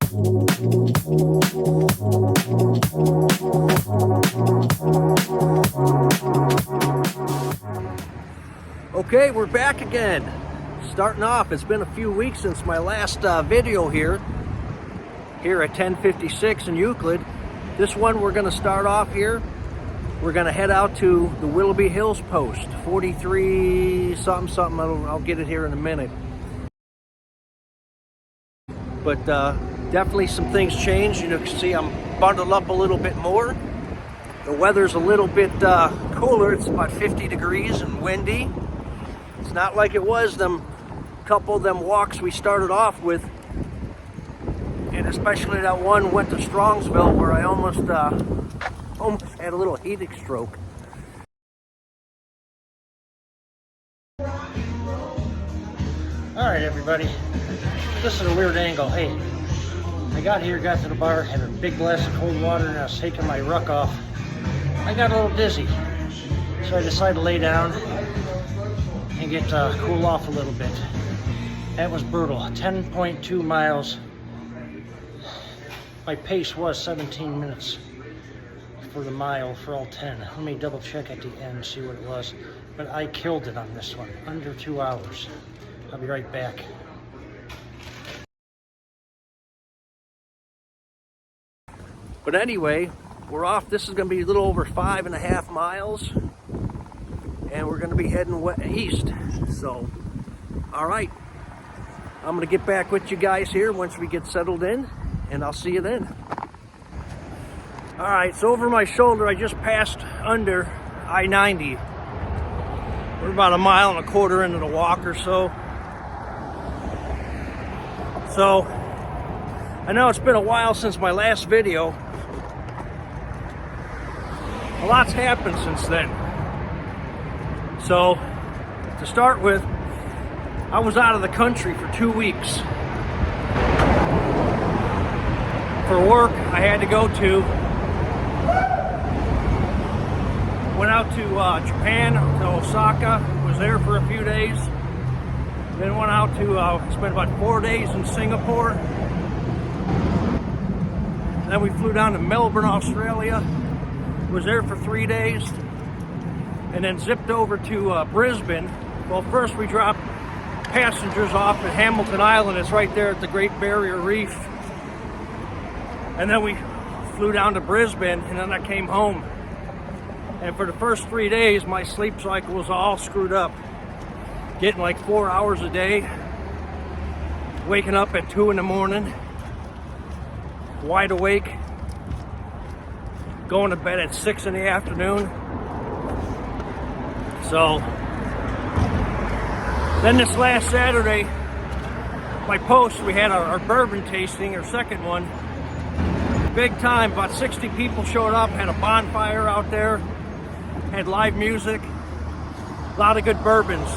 Okay, we're back again. Starting off, it's been a few weeks since my last video here at 1056 in Euclid. This one we're going to start off here. We're going to head out to the Willoughby Hills post, 43 something. I'll get it here in a minute. But definitely some things changed. You can see I'm bundled up a little bit more. The weather's a little bit cooler. It's about 50 degrees and windy. It's not like it was them couple of them walks we started off with, and especially that one went to Strongsville where I almost had a little heating stroke. All right, everybody, this is a weird angle. Hey, I got here, got to the bar, had a big glass of cold water, and I was taking my ruck off. I got a little dizzy, so I decided to lay down and get cool off a little bit. That was brutal. 10.2 miles. My pace was 17 minutes for the mile for all 10. Let me double check at the end and see what it was. But I killed it on this one, under 2 hours. I'll be right back. But anyway, we're off. This is going to be a little over 5.5 miles. And we're going to be heading east. So, all right. I'm going to get back with you guys here once we get settled in, and I'll see you then. All right, so over my shoulder, I just passed under I-90. We're about 1.25 miles into the walk or so. So, I know it's been a while since my last video. A lot's happened since then. So, to start with, I was out of the country for 2 weeks. For work, I had to go to, went out to Japan, to Osaka, was there for a few days. Then went out to, spent about 4 days in Singapore. Then we flew down to Melbourne, Australia, was there for 3 days. And then zipped over to Brisbane. Well, first we dropped passengers off at Hamilton Island. It's right there at the Great Barrier Reef. And then we flew down to Brisbane, and then I came home. And for the first 3 days, my sleep cycle was all screwed up. Getting like 4 hours a day. Waking up at 2 in the morning. Wide awake. Going to bed at 6 in the afternoon. So, then this last Saturday, my post, we had our bourbon tasting, our second one. Big time, about 60 people showed up, had a bonfire out there, had live music, a lot of good bourbons.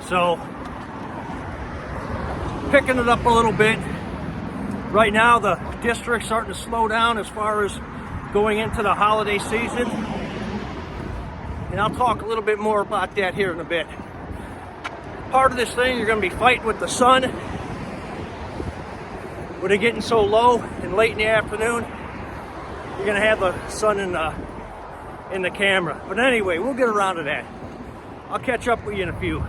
So, picking it up a little bit. Right now, the district's starting to slow down as far as going into the holiday season. And I'll talk a little bit more about that here in a bit. Part of this thing, you're going to be fighting with the sun. With it getting so low and late in the afternoon, you're going to have the sun in the camera. But anyway, we'll get around to that. I'll catch up with you in a few.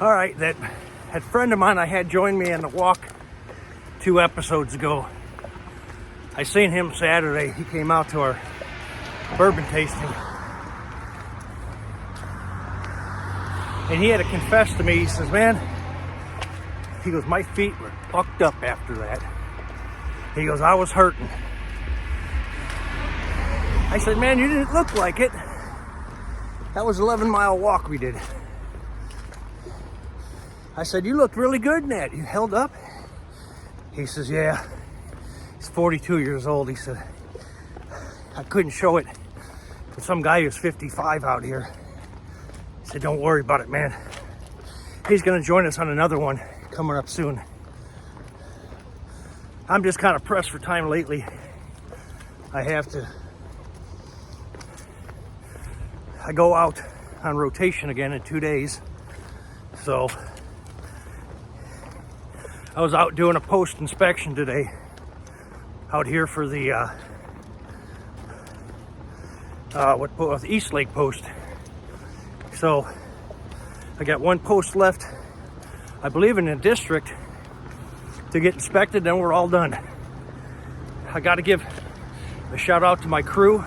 All right, that friend of mine I had join me on the walk 2 episodes ago. I seen him Saturday. He came out to our bourbon tasting. And he had to confess to me, he says, man, He goes, my feet were fucked up after that. He goes, I was hurting. I said, man, you didn't look like it. That was an 11-mile walk we did. I said, you looked really good in that. You held up? He says, yeah. He's 42 years old. He said, I couldn't show it. But some guy who's 55 out here. He said, don't worry about it, man. He's going to join us on another one coming up soon. I'm just kind of pressed for time lately. I go out on rotation again in 2 days. So I was out doing a post inspection today out here for the East Lake post. So I got one post left, I believe, in the district to get inspected, then we're all done. I got to give a shout out to my crew,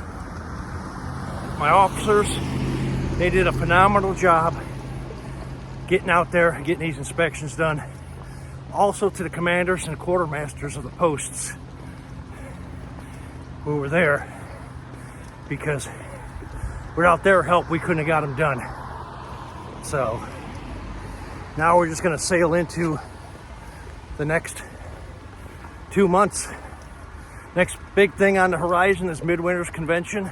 my officers. They did a phenomenal job getting out there, getting these inspections done. Also to the commanders and quartermasters of the posts who were there, because without their help, we couldn't have got them done. So now we're just going to sail into the next 2 months. Next big thing on the horizon is Midwinter's Convention,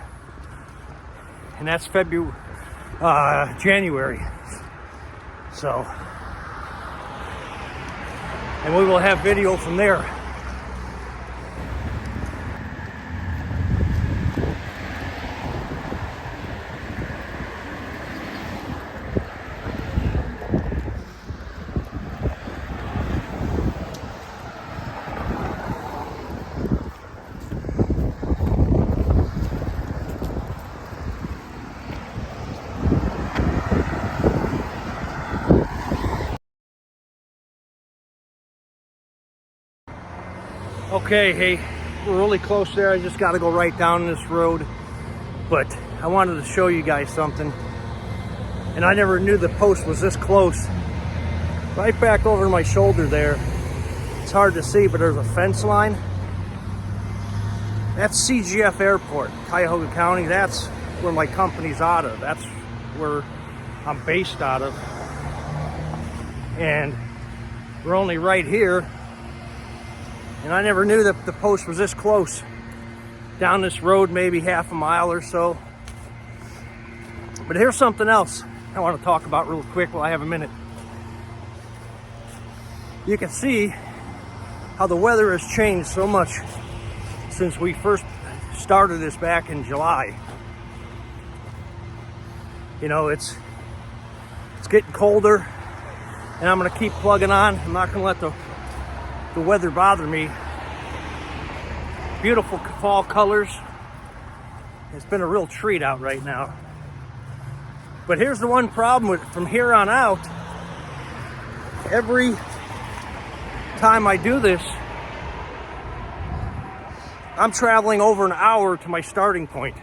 and that's January. So, and we will have video from there. Okay, hey, we're really close there. I just got to go right down this road, but I wanted to show you guys something. And I never knew the post was this close. Right back over my shoulder there. It's hard to see, but there's a fence line. That's CGF Airport, Cuyahoga County. That's where my company's out of. That's where I'm based out of. And we're only right here. And I never knew that the post was this close. Down this road, maybe half a mile or so. But here's something else I want to talk about real quick while I have a minute. You can see how the weather has changed so much since we first started this back in July. You know, it's getting colder, and I'm going to keep plugging on. I'm not going to let the weather bother me. Beautiful fall colors. It's been a real treat out right now. But here's the one problem with from here on out. Every time I do this, I'm traveling over an hour to my starting point.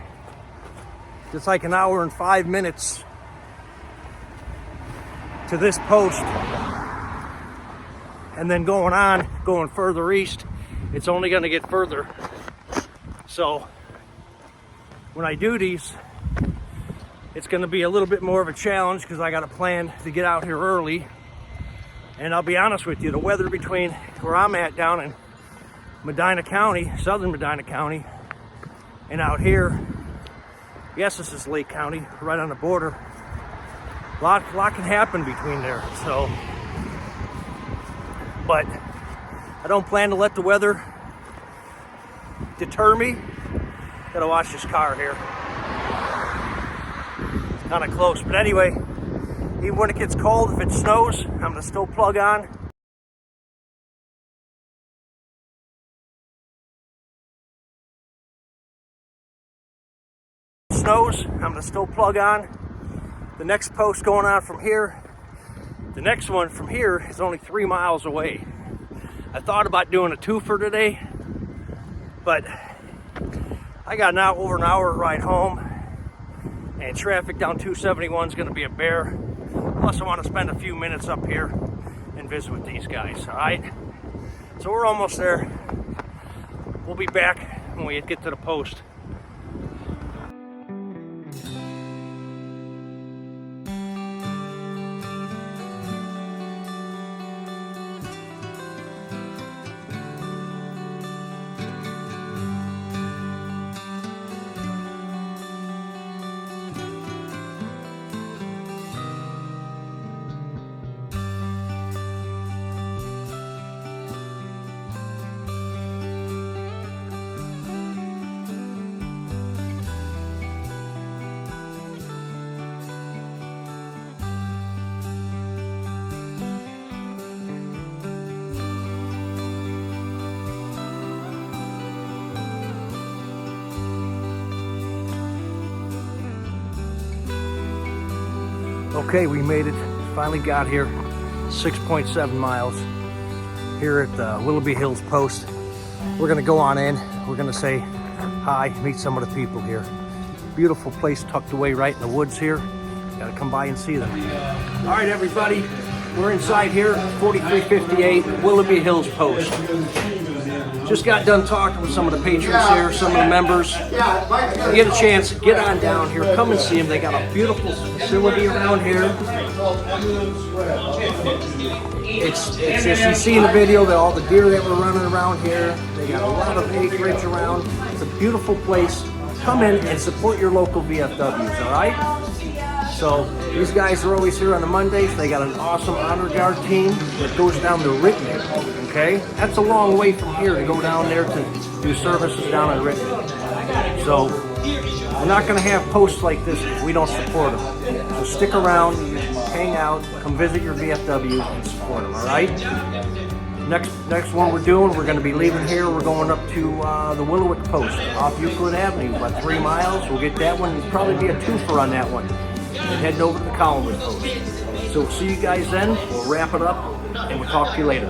It's like an hour and 5 minutes to this post. And then going further east, it's only going to get further. So when I do these, it's going to be a little bit more of a challenge because I got a plan to get out here early. And I'll be honest with you, the weather between where I'm at down in Medina County, southern Medina County, and out here, yes, this is Lake County, right on the border. A lot can happen between there. So, but I don't plan to let the weather deter me. Gotta watch this car here. It's kind of close, but anyway, even when it gets cold, if it snows, I'm gonna still plug on. I'm gonna still plug on. The next post going on from here, the next one from here is only 3 miles away. I thought about doing a twofer today, but I got now over an hour ride home, and traffic down 271 is going to be a bear. Plus I want to spend a few minutes up here in and visit with these guys, all right? So we're almost there. We'll be back when we get to the post. Okay, we made it. Finally got here. 6.7 miles here at the Willoughby Hills post. We're gonna go on in. We're gonna say hi, meet some of the people here. Beautiful place tucked away right in the woods here. Gotta come by and see them. All right, everybody, we're inside here, 4358 Willoughby Hills post. Just got done talking with some of the patrons here, some of the members. If you get a chance, get on down here, come and see them. They got a beautiful facility around here. It's as you see in the video, all the deer that were running around here. They got a lot of acreage around. It's a beautiful place. Come in and support your local VFWs, all right? So these guys are always here on the Mondays. They got an awesome honor guard team that goes down to Richmond, okay? That's a long way from here to go down there to do services down in Richmond. So we're not gonna have posts like this if we don't support them. So stick around, hang out, come visit your VFWs and support them, all right? Next one we're doing, we're gonna be leaving here. We're going up to the Willoughby post off Euclid Avenue, about 3 miles. We'll get that one. It'll probably be a twofer on that one. And heading over to the Collinwood post. So we'll see you guys then. We'll wrap it up and we'll talk to you later.